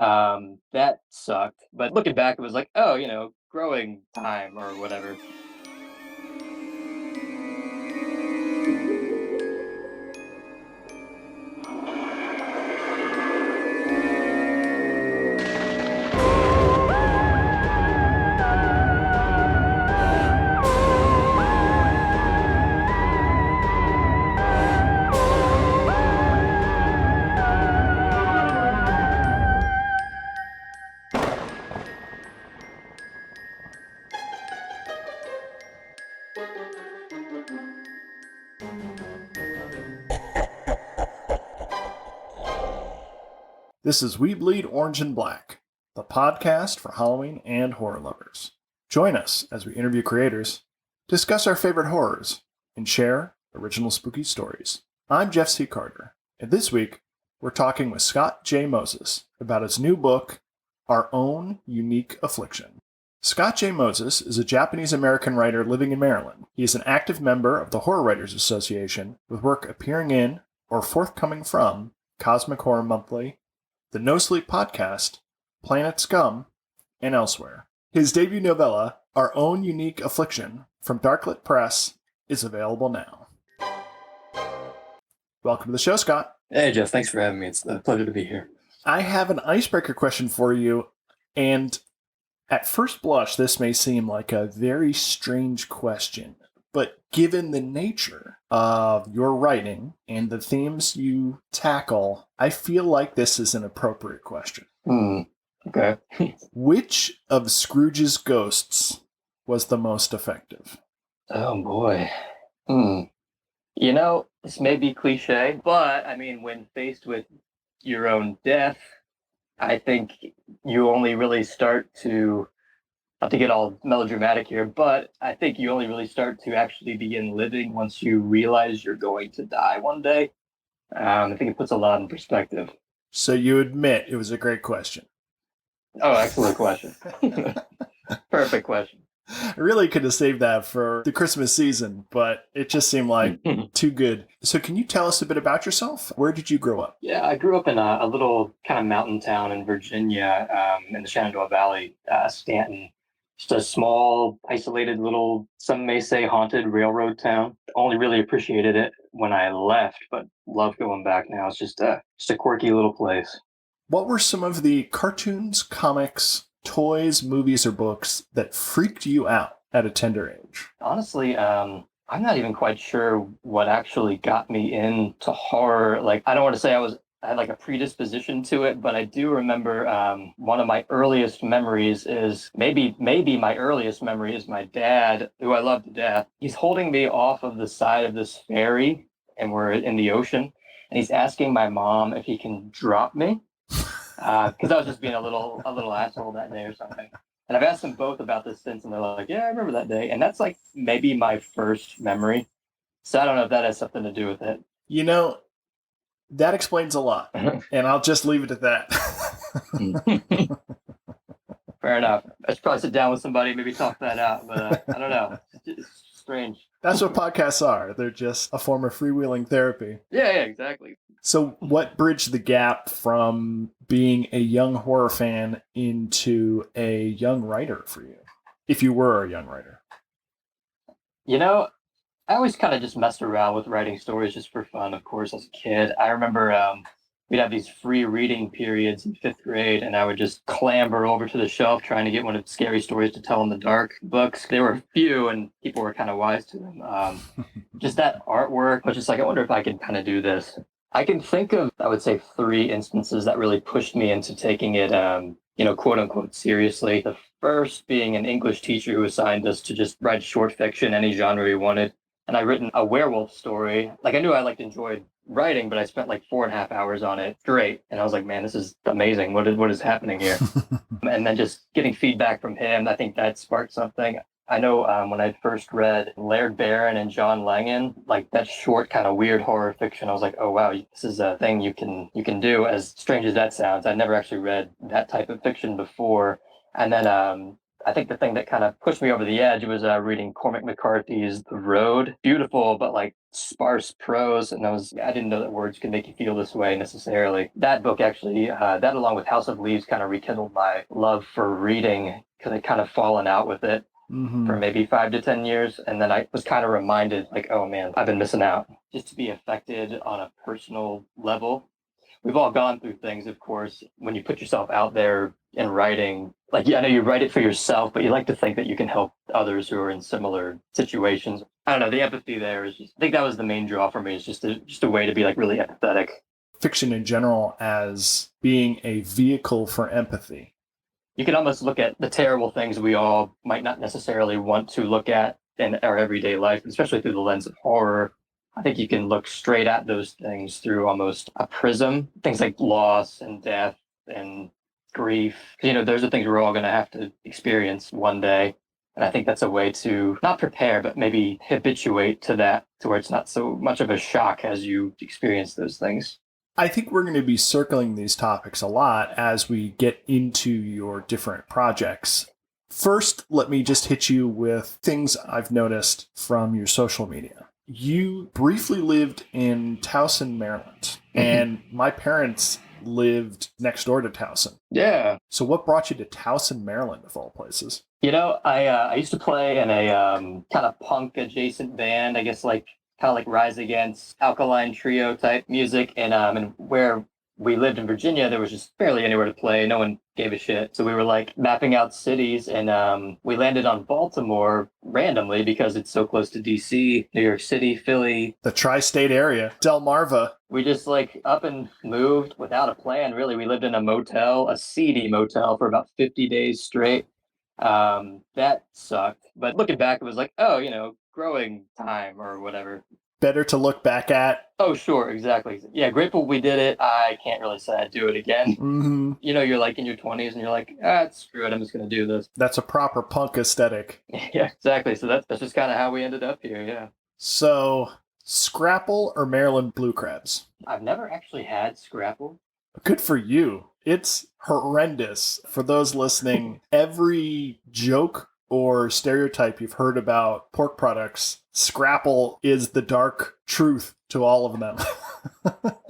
That sucked. But looking back, it was like, oh, growing time or whatever. This is We Bleed Orange and Black, the podcast for Halloween and horror lovers. Join us as we interview creators, discuss our favorite horrors, and share original spooky stories. I'm Jeff C. Carter, and this week we're talking with Scott J. Moses about his new book, Our Own Unique Affliction. Scott J. Moses is a Japanese-American writer living in Maryland. He is an active member of the Horror Writers Association, with work appearing in or forthcoming from Cosmic Horror Monthly, the No Sleep Podcast, Planet Scum, and elsewhere. His debut novella, Our Own Unique Affliction, from Darklit Press, is available now. Welcome to the show, Scott. Hey, Jeff. Thanks for having me. It's a pleasure to be here. I have an icebreaker question for you, and at first blush, this may seem like a very strange question, but given the nature of your writing and the themes you tackle, I feel like this is an appropriate question. Okay. Which of Scrooge's ghosts was the most effective? Oh, boy. This may be cliche, but I mean, when faced with your own death, I think you only really start to, not to get all melodramatic here, but I think you only really start to actually begin living once you realize you're going to die one day. I think it puts a lot in perspective. So you admit it was a great question. Oh, excellent question. Perfect question. I really could have saved that for the Christmas season, but it just seemed like too good. So can you tell us a bit about yourself? Where did you grow up? Yeah, I grew up in a little kind of mountain town in Virginia, in the Shenandoah Valley, Stanton. Just a small, isolated little, some may say haunted railroad town. Only really appreciated it when I left, but love going back now. It's just a quirky little place. What were some of the cartoons, comics, toys, movies, or books that freaked you out at a tender age? Honestly, I'm not even quite sure what actually got me into horror. Like, I don't want to say I had like a predisposition to it, but I do remember one of my earliest memories is maybe my earliest memory is my dad, who I love to death. He's holding me off of the side of this ferry, and we're in the ocean, and he's asking my mom if he can drop me, because I was just being a little asshole that day or something. And I've asked them both about this since, and they're like, "Yeah, I remember that day." And that's like maybe my first memory. So I don't know if that has something to do with it. You know, that explains a lot, and I'll just leave it at that. Fair enough. I should probably sit down with somebody, maybe talk that out, but I don't know. It's strange. That's what podcasts are. They're just a form of freewheeling therapy. Yeah, exactly. So what bridged the gap from being a young horror fan into a young writer for you, if you were a young writer? I always kind of just messed around with writing stories just for fun, of course, as a kid. I remember we'd have these free reading periods in fifth grade, and I would just clamber over to the shelf trying to get one of the Scary Stories to Tell in the Dark books. There were few, and people were kind of wise to them. Just that artwork, but just like, I wonder if I could kind of do this. I can think of, I would say, 3 instances that really pushed me into taking it, quote unquote, seriously. The first being an English teacher who assigned us to just write short fiction, any genre we wanted. And I'd written a werewolf story. Like, I knew I enjoyed writing, but I spent like 4.5 hours on it straight. And I was like, man, this is amazing. What is happening here? And then just getting feedback from him, I think that sparked something. I know when I first read Laird Barron and John Langan, like that short kind of weird horror fiction, I was like, oh wow, this is a thing you can do. As strange as that sounds, I'd never actually read that type of fiction before. And then I think the thing that kind of pushed me over the edge was reading Cormac McCarthy's The Road. Beautiful, but like sparse prose, and I didn't know that words could make you feel this way necessarily. That book actually, that along with House of Leaves, kind of rekindled my love for reading because I'd kind of fallen out with it for maybe 5 to 10 years, and then I was kind of reminded, like, oh man, I've been missing out. Just to be affected on a personal level. We've all gone through things, of course, when you put yourself out there in writing. Like, yeah, I know you write it for yourself, but you like to think that you can help others who are in similar situations. I don't know, the empathy there is just, I think that was the main draw for me, is just a way to be like really empathetic. Fiction in general as being a vehicle for empathy. You can almost look at the terrible things we all might not necessarily want to look at in our everyday life, especially through the lens of horror. I think you can look straight at those things through almost a prism. Things like loss and death and grief. Those are things we're all going to have to experience one day. And I think that's a way to not prepare, but maybe habituate to that, to where it's not so much of a shock as you experience those things. I think we're going to be circling these topics a lot as we get into your different projects. First, let me just hit you with things I've noticed from your social media. You briefly lived in Towson, Maryland, and my parents lived next door to Towson. Yeah. So what brought you to Towson, Maryland, of all places? I used to play in a kind of punk adjacent band, I guess, like kind of like Rise Against, Alkaline Trio type music. And where we lived in Virginia, there was just barely anywhere to play. No one gave a shit. So we were like mapping out cities, and we landed on Baltimore randomly because it's so close to DC, New York City, Philly. The tri-state area, Delmarva. We just like up and moved without a plan, really. We lived in a motel, a seedy motel, for about 50 days straight. That sucked. But looking back, it was like, oh, growing time or whatever. Better to look back at. Oh, sure, exactly. Yeah, grateful we did it. I can't really say I'd do it again. Mm-hmm. You're like in your 20s and you're like, screw it, I'm just going to do this. That's a proper punk aesthetic. Yeah, exactly. So that's just kind of how we ended up here, yeah. So, Scrapple or Maryland blue crabs? I've never actually had Scrapple. Good for you. It's horrendous. For those listening, every joke or stereotype you've heard about pork products, Scrapple is the dark truth to all of them.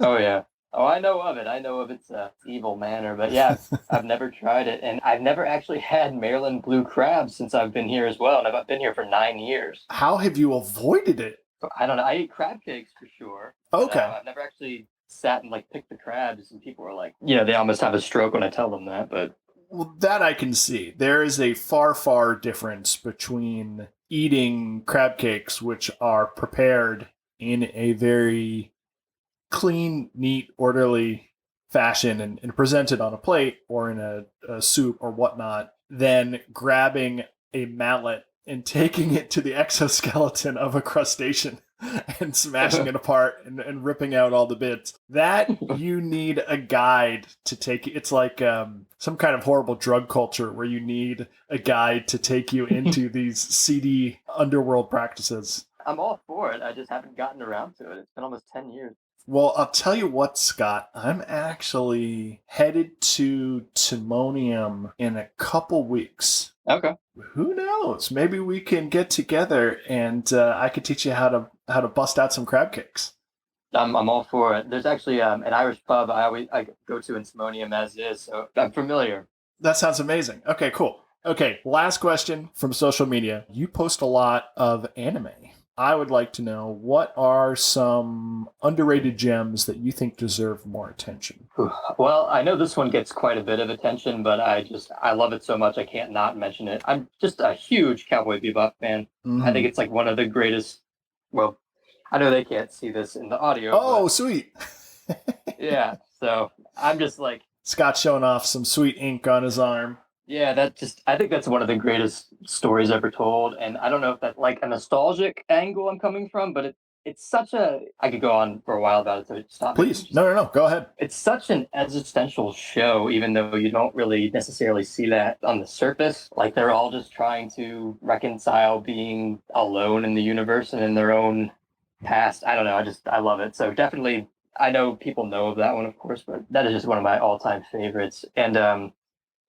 Oh, yeah. Oh, I know of it. I know of its evil manner. But yeah, I've never tried it. And I've never actually had Maryland blue crabs since I've been here as well. And I've been here for 9 years. How have you avoided it? I don't know. I eat crab cakes for sure. Okay. But, I've never actually sat and like picked the crabs, and people are like, they almost have a stroke when I tell them that. But well, that I can see. There is a far, far difference between eating crab cakes, which are prepared in a very clean, neat, orderly fashion and presented on a plate or in a soup or whatnot, than grabbing a mallet and taking it to the exoskeleton of a crustacean and smashing it apart and ripping out all the bits. That you need a guide to take. It's like some kind of horrible drug culture where you need a guide to take you into these seedy underworld practices. I'm all for it. I just haven't gotten around to it. It's been almost 10 years. Well, I'll tell you what, Scott. I'm actually headed to Timonium in a couple weeks. Okay. Who knows? Maybe we can get together and I could teach you how to bust out some crab cakes. I'm all for it. There's actually an Irish pub I go to in Timonium as is, so I'm familiar. That sounds amazing. Okay, cool. Okay, last question from social media. You post a lot of anime. I would like to know, what are some underrated gems that you think deserve more attention? Well, I know this one gets quite a bit of attention, but I love it so much I can't not mention it. I'm just a huge Cowboy Bebop fan. Mm-hmm. I think it's like one of the greatest. Well, I know they can't see this in the audio. Oh, sweet. Yeah, so I'm just like... Scott showing off some sweet ink on his arm. Yeah, I think that's one of the greatest stories ever told. And I don't know if that's like a nostalgic angle I'm coming from, but it's such I could go on for a while about it, so stop. Please. No, go ahead. It's such an existential show, even though you don't really necessarily see that on the surface. Like, they're all just trying to reconcile being alone in the universe and in their own past. I don't know. I love it. So definitely, I know people know of that one, of course, but that is just one of my all-time favorites. And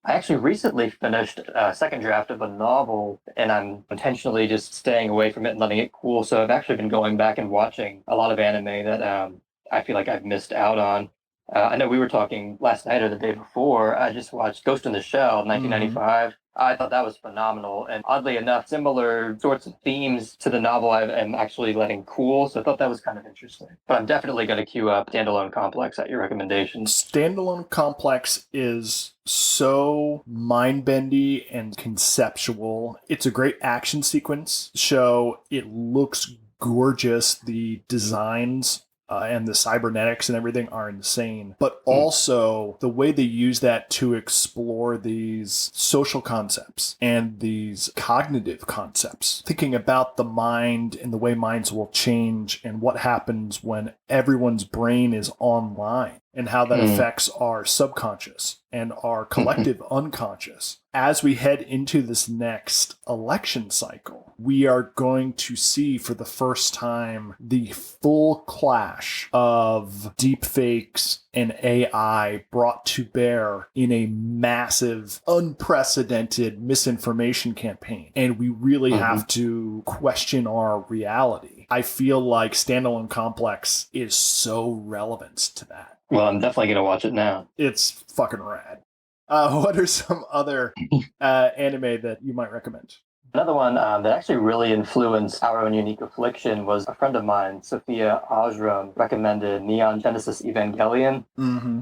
I actually recently finished a second draft of a novel, and I'm intentionally just staying away from it and letting it cool. So I've actually been going back and watching a lot of anime that I feel like I've missed out on. I know we were talking last night or the day before. I just watched Ghost in the Shell, 1995. I thought that was phenomenal. And oddly enough, similar sorts of themes to the novel I am actually letting cool. So I thought that was kind of interesting. But I'm definitely going to queue up Standalone Complex at your recommendations. Standalone Complex is so mind-bendy and conceptual. It's a great action sequence show. It looks gorgeous. The designs and the cybernetics and everything are insane. But also the way they use that to explore these social concepts and these cognitive concepts, thinking about the mind and the way minds will change and what happens when everyone's brain is online and how that affects our subconscious and our collective unconscious. As we head into this next election cycle, we are going to see for the first time the full clash of deepfakes and AI brought to bear in a massive, unprecedented misinformation campaign. And we really have to question our reality. I feel like Standalone Complex is so relevant to that. Well, I'm definitely going to watch it now. It's fucking rad. What are some other anime that you might recommend? Another one that actually really influenced Our Own Unique Affliction was a friend of mine, Sophia Ajram, recommended Neon Genesis Evangelion,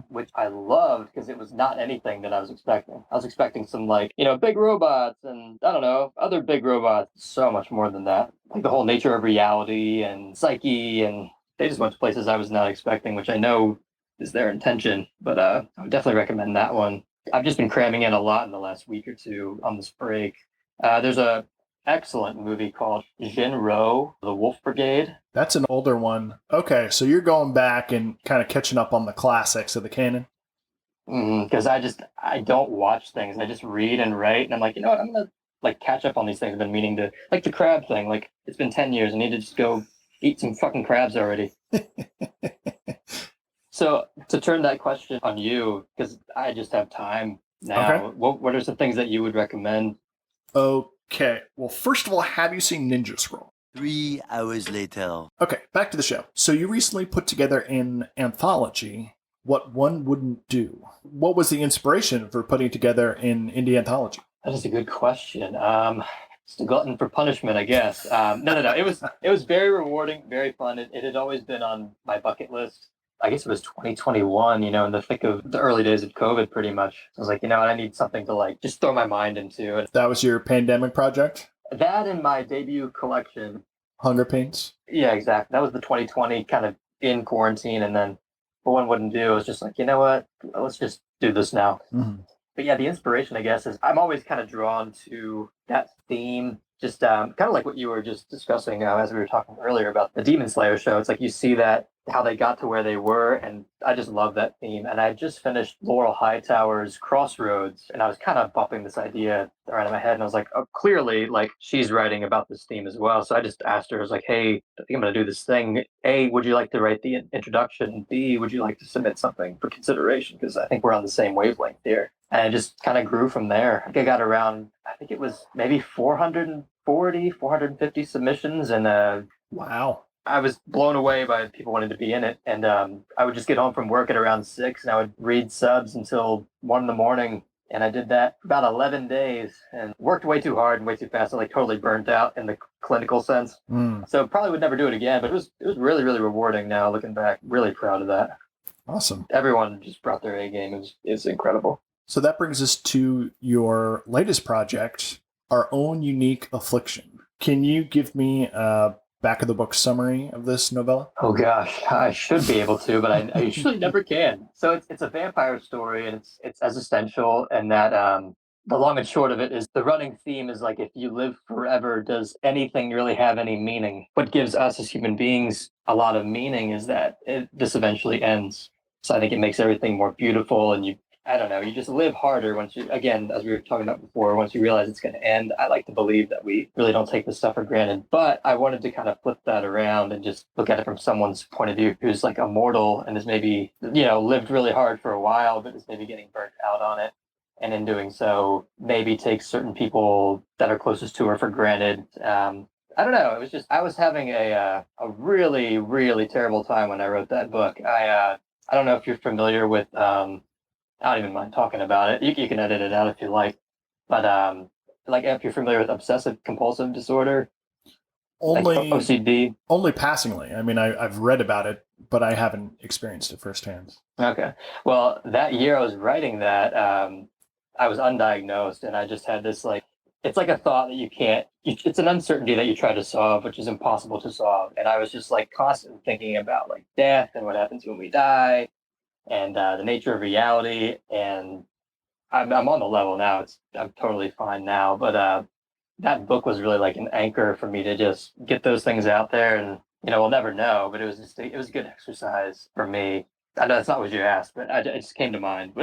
which I loved because it was not anything that I was expecting. I was expecting some, like, big robots and, I don't know, other big robots. So much more than that. Like the whole nature of reality and psyche, and they just went to places I was not expecting, which I know is their intention. But I would definitely recommend that one. I've just been cramming in a lot in the last week or two on this break. There's a excellent movie called Jinro, The Wolf Brigade. That's an older one. Okay, so you're going back and kind of catching up on the classics of the canon? Because I don't watch things. I just read and write, and I'm like, you know what, I'm going to catch up on these things I've been meaning to, like the crab thing. Like, it's been 10 years. I need to just go eat some fucking crabs already. So to turn that question on you, because I just have time now, Okay. what are some things that you would recommend? Okay. Well, first of all, have you seen Ninja Scroll? 3 hours later. Okay, back to the show. So you recently put together an anthology, What One Wouldn't Do. What was the inspiration for putting together an indie anthology? That is a good question. It's a glutton for punishment, I guess. No. It was very rewarding, very fun. It had always been on my bucket list. I guess it was 2021, in the thick of the early days of COVID, pretty much. I was like, I need something to just throw my mind into. And That was your pandemic project? that and my debut collection. Hunger Pains? Yeah, exactly. That was the 2020 kind of in quarantine, and then What One Wouldn't Do. I was just like, you know what? Let's just do this now. But yeah, the inspiration, I guess, is I'm always kind of drawn to that theme. Just kind of like what you were just discussing as we were talking earlier about the Demon Slayer show. It's like you see that, how they got to where they were, and I just love that theme. And I just finished Laurel Hightower's Crossroads, and I was kind of bumping this idea around in my head, and I was like, oh, clearly, she's writing about this theme as well. So I just asked her, I was like, hey, I think I'm going to do this thing. A, would you like to write the introduction? B, would you like to submit something for consideration? Because I think we're on the same wavelength here. And it just kind of grew from there. I got around, I think it was maybe 450 submissions. And Wow. I was blown away by people wanting to be in it. And I would just get home from work at around 6, and I would read subs until 1 in. And I did that for about 11 days and worked way too hard and way too fast. I totally burnt out in the clinical sense. So probably would never do it again, but it was really, really rewarding now looking back. Really proud of that. Awesome. Everyone just brought their A game. It was incredible. So that brings us to your latest project, Our Own Unique Affliction. Can you give me a back of the book summary of this novella? Oh gosh, I should be able to, but I usually never can. So it's a vampire story, and it's existential, and that the long and short of it is the running theme is if you live forever, does anything really have any meaning? What gives us as human beings a lot of meaning is that this eventually ends. So I think it makes everything more beautiful, and you just live harder once you, again, as we were talking about before, once you realize it's going to end. I like to believe that we really don't take this stuff for granted, but I wanted to kind of flip that around and just look at it from someone's point of view who's immortal and has maybe, lived really hard for a while, but is maybe getting burnt out on it. and in doing so, maybe take certain people that are closest to her for granted. I don't know. It was just I was having a really really terrible time when I wrote that book. I don't know if you're familiar with. I don't even mind talking about it. You can edit it out if you like, but like if you're familiar with obsessive compulsive disorder, like Only OCD. only passingly. I mean, I've read about it, but I haven't experienced it firsthand. Okay. Well, that year I was writing that, I was undiagnosed and I just had this like, it's like a thought that you can't, it's an uncertainty that you try to solve, which is impossible to solve. And I was just like constantly thinking about like death and what happens when we die and the nature of reality. And I'm on the level now. I'm totally fine now. But that book was really like an anchor for me to just get those things out there. And, we'll never know, but it was a good exercise for me. I know that's not what you asked, but it just came to mind.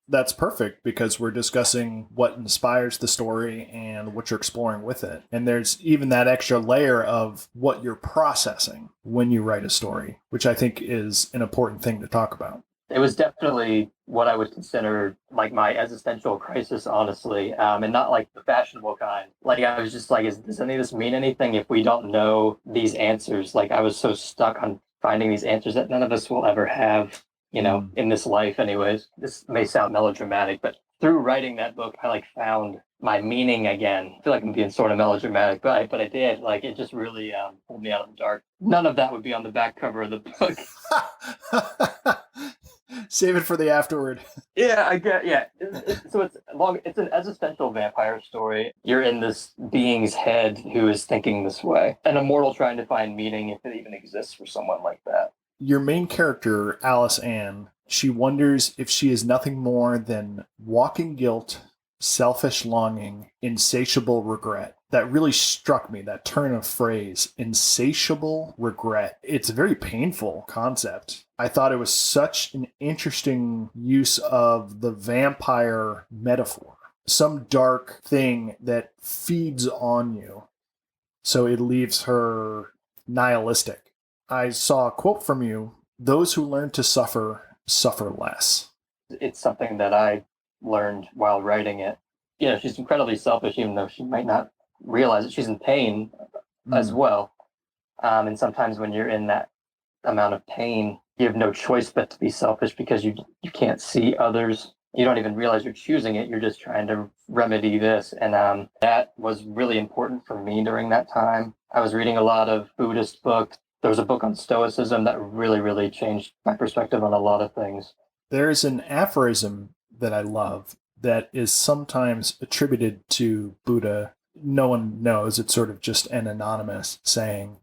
That's perfect because we're discussing what inspires the story and what you're exploring with it. And there's even that extra layer of what you're processing when you write a story, which I think is an important thing to talk about. It was definitely what I would consider like my existential crisis, honestly, and not like the fashionable kind. Like I was just like, does any of this mean anything if we don't know these answers? Like I was so stuck on finding these answers that none of us will ever have, in this life anyways. This may sound melodramatic, but through writing that book, I like found my meaning again. I feel like I'm being sort of melodramatic, but I did. Like it just really pulled me out of the dark. None of that would be on the back cover of the book. Save it for the afterward. Yeah, I get. Yeah, so it's long. It's an existential vampire story. You're in this being's head who is thinking this way, an immortal trying to find meaning if it even exists for someone like that. Your main character, Alice Ann, she wonders if she is nothing more than walking guilt, selfish longing, insatiable regret. That really struck me, that turn of phrase, insatiable regret. It's a very painful concept. I thought it was such an interesting use of the vampire metaphor. Some dark thing that feeds on you, so it leaves her nihilistic. I saw a quote from you, "Those who learn to suffer, suffer less." It's something that I learned while writing it. She's incredibly selfish, even though she might not realize that she's in pain as well. And sometimes when you're in that amount of pain, you have no choice but to be selfish because you can't see others. You don't even realize you're choosing it. You're just trying to remedy this. And that was really important for me during that time. I was reading a lot of Buddhist books. There was a book on Stoicism that really, really changed my perspective on a lot of things. There's an aphorism that I love that is sometimes attributed to Buddha. No one knows. It's sort of just an anonymous saying.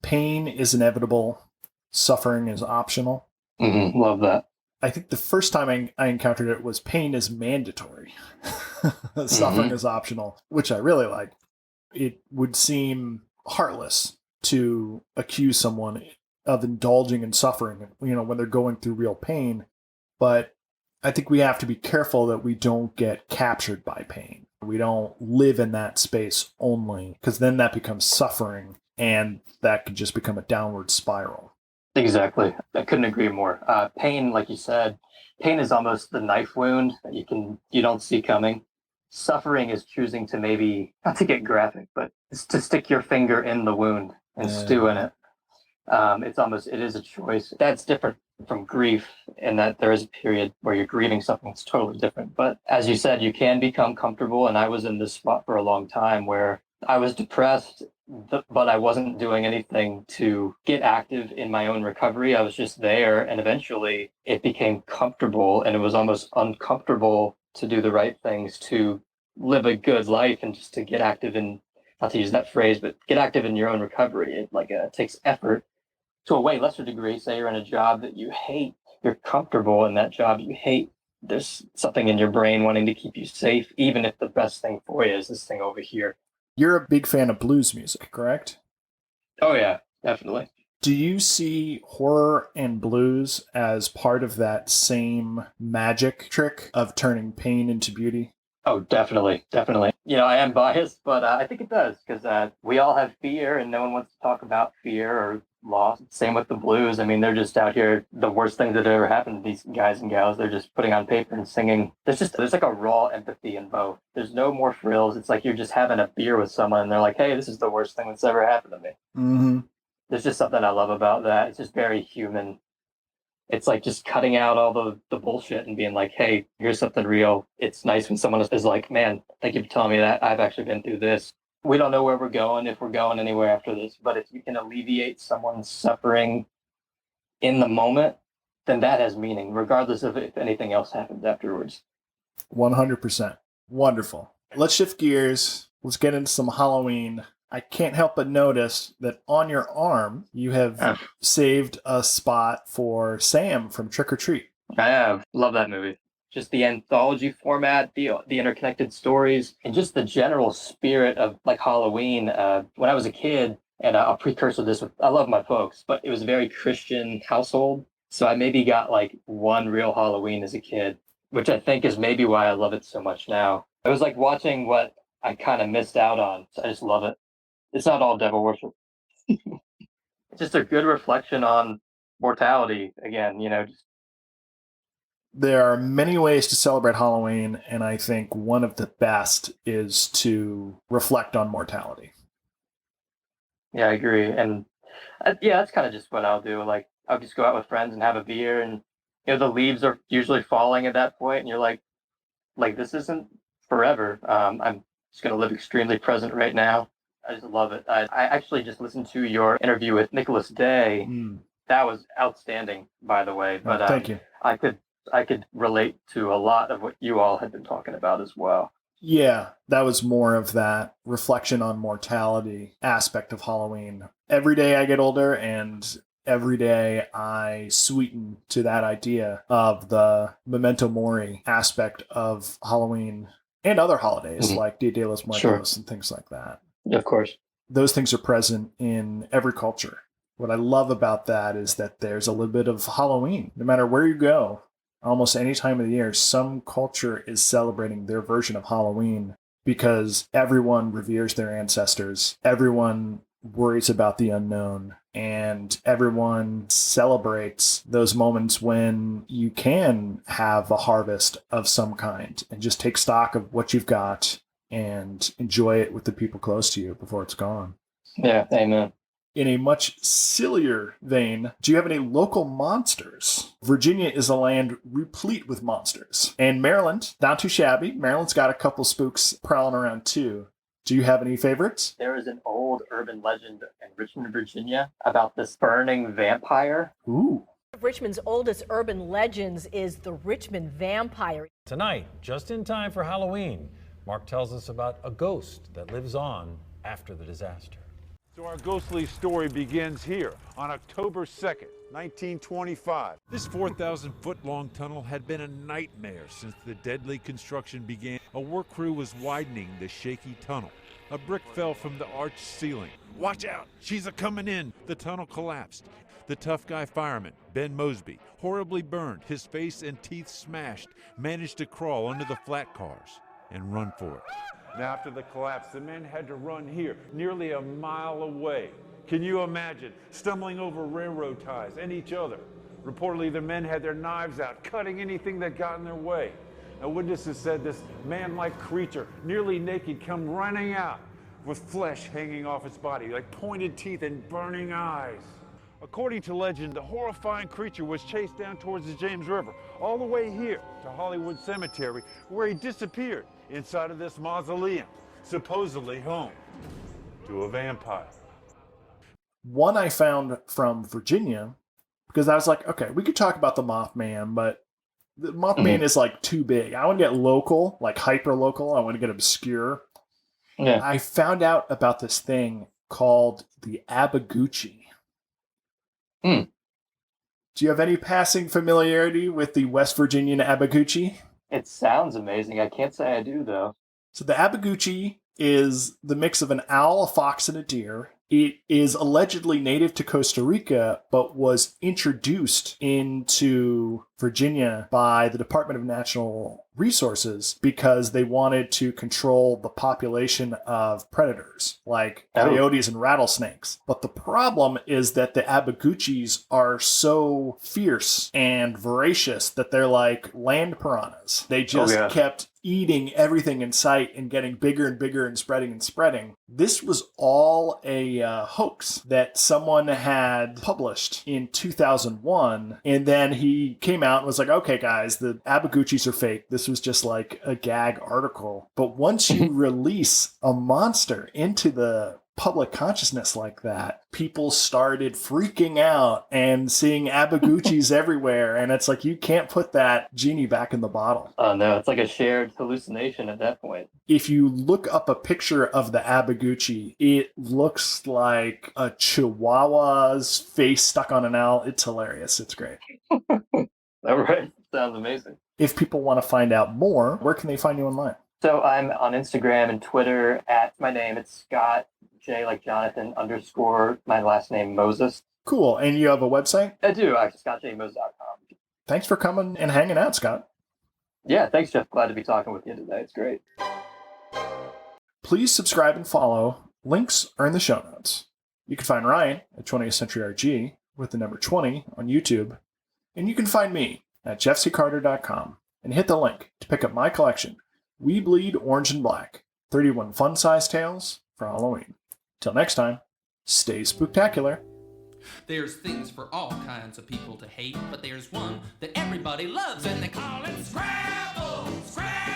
Pain is inevitable. Suffering is optional. Mm-hmm. Love that. I think the first time I encountered it was pain is mandatory. Suffering is optional, which I really like. It would seem heartless to accuse someone of indulging in suffering, when they're going through real pain. But I think we have to be careful that we don't get captured by pain. We don't live in that space only, because then that becomes suffering, and that could just become a downward spiral. Exactly. I couldn't agree more. Pain, like you said, pain is almost the knife wound that you don't see coming. Suffering is choosing to maybe, not to get graphic, but it's to stick your finger in the wound and stew in it. It is a choice. That's different from grief in that there is a period where you're grieving something that's totally different. But as you said, you can become comfortable. And I was in this spot for a long time where I was depressed, but I wasn't doing anything to get active in my own recovery. I was just there. And eventually it became comfortable, and it was almost uncomfortable to do the right things, to live a good life and just to get active in, not to use that phrase, but get active in your own recovery. It takes effort to a way lesser degree. Say you're in a job that you hate, you're comfortable in that job you hate. There's something in your brain wanting to keep you safe, even if the best thing for you is this thing over here. You're a big fan of blues music, correct? Oh, yeah, definitely. Do you see horror and blues as part of that same magic trick of turning pain into beauty? Oh, definitely, definitely. I am biased, but I think it does because we all have fear, and no one wants to talk about fear or loss. Same with the blues. I mean, they're just out here. The worst thing that ever happened to these guys and gals, they're just putting on paper and singing. There's like a raw empathy in both. There's no more frills. It's like you're just having a beer with someone, and they're like, "Hey, this is the worst thing that's ever happened to me." Mm-hmm. There's just something I love about that. It's just very human. It's like just cutting out all the bullshit and being like, hey, here's something real. It's nice when someone is like, man, thank you for telling me that. I've actually been through this. We don't know where we're going, if we're going anywhere after this, but if you can alleviate someone's suffering in the moment, then that has meaning, regardless of if anything else happens afterwards. 100%. Wonderful. Let's shift gears. Let's get into some Halloween. I can't help but notice that on your arm, you have saved a spot for Sam from Trick or Treat. I have. Love that movie. Just the anthology format, the interconnected stories, and just the general spirit of like Halloween. When I was a kid, and I'll precursor this with, I love my folks, but it was a very Christian household. So I maybe got like one real Halloween as a kid, which I think is maybe why I love it so much now. It was like watching what I kind of missed out on. So I just love it. It's not all devil worship. It's just a good reflection on mortality again, just There are many ways to celebrate Halloween, and I think one of the best is to reflect on mortality. yeah, I agree. And yeah, that's kind of just what I'll do. Like I'll just go out with friends and have a beer and the leaves are usually falling at that point and you're like this isn't forever. I'm just gonna live extremely present right now. I just love it. I actually just listened to your interview with Nicholas Day. That was outstanding, by the way. But thank you. I could relate to a lot of what you all had been talking about as well. Yeah, that was more of that reflection on mortality aspect of Halloween. Every day I get older, and every day I sweeten to that idea of the memento mori aspect of Halloween and other holidays like Dia de los Muertos and things like that. Of course. Those things are present in every culture. What I love about that is that there's a little bit of Halloween. No matter where you go, almost any time of the year, some culture is celebrating their version of Halloween because everyone reveres their ancestors. Everyone worries about the unknown, and everyone celebrates those moments when you can have a harvest of some kind and just take stock of what you've got and enjoy it with the people close to you before it's gone. Yeah, amen. In a much sillier vein, do you have any local monsters? Virginia is a land replete with monsters. And Maryland, not too shabby. Maryland's got a couple spooks prowling around too. Do you have any favorites? There is an old urban legend in Richmond, Virginia about this burning vampire. Ooh. Richmond's oldest urban legends is the Richmond Vampire. Tonight, just in time for Halloween, Mark tells us about a ghost that lives on after the disaster. So our ghostly story begins here on October 2nd, 1925. This 4,000-foot-long tunnel had been a nightmare since the deadly construction began. A work crew was widening the shaky tunnel. A brick fell from the arched ceiling. Watch out, she's a-coming in. The tunnel collapsed. The tough guy fireman, Ben Mosby, horribly burned, his face and teeth smashed, managed to crawl under the flat cars and run for it. Now, after the collapse, the men had to run here, nearly a mile away. Can you imagine stumbling over railroad ties and each other? Reportedly, the men had their knives out, cutting anything that got in their way. Now, witnesses said this man-like creature, nearly naked, come running out with flesh hanging off its body, like pointed teeth and burning eyes. According to legend, the horrifying creature was chased down towards the James River, all the way here to Hollywood Cemetery, where he disappeared inside of this mausoleum, supposedly home to a vampire. One I found from Virginia, because I was like, okay, we could talk about the Mothman, but the Mothman is like too big. I want to get local, like hyper local. I want to get obscure. Yeah. I found out about this thing called the Abbagoochie. Do you have any passing familiarity with the West Virginian Abbagoochie? It sounds amazing. I can't say I do, though. So the Abbagoochie is the mix of an owl, a fox, and a deer. It is allegedly native to Costa Rica, but was introduced into Virginia by the Department of Natural Resources because they wanted to control the population of predators like coyotes and rattlesnakes. But the problem is that the Abbagoochies are so fierce and voracious that they're like land piranhas. They just kept eating everything in sight and getting bigger and bigger and spreading and spreading. This was all a hoax that someone had published in 2001. And then he came out and was like, okay, guys, the Abbagoochies are fake. This was just like a gag article. But once you release a monster into the public consciousness like that, people started freaking out and seeing Abbagoochies everywhere. And it's like, you can't put that genie back in the bottle. Oh, no, it's like a shared hallucination at that point. If you look up a picture of the Abbagoochie, it looks like a chihuahua's face stuck on an owl. It's hilarious. It's great. All right. Sounds amazing. If people want to find out more, where can they find you online? So I'm on Instagram and Twitter at my name. It's Scott J like Jonathan _ my last name Moses. Cool. And you have a website? I do, actually, scottjmoses.com. Thanks for coming and hanging out, Scott. Yeah, thanks, Jeff. Glad to be talking with you today. It's great. Please subscribe and follow. Links are in the show notes. You can find Ryan at 20th Century RG with the number 20 on YouTube. And you can find me at jeffccarter.com and hit the link to pick up my collection, We Bleed Orange and Black, 31 fun-sized tales for Halloween. Till next time, stay spooktacular. There's things for all kinds of people to hate, but there's one that everybody loves, and they call it Scrapple! Scrapple!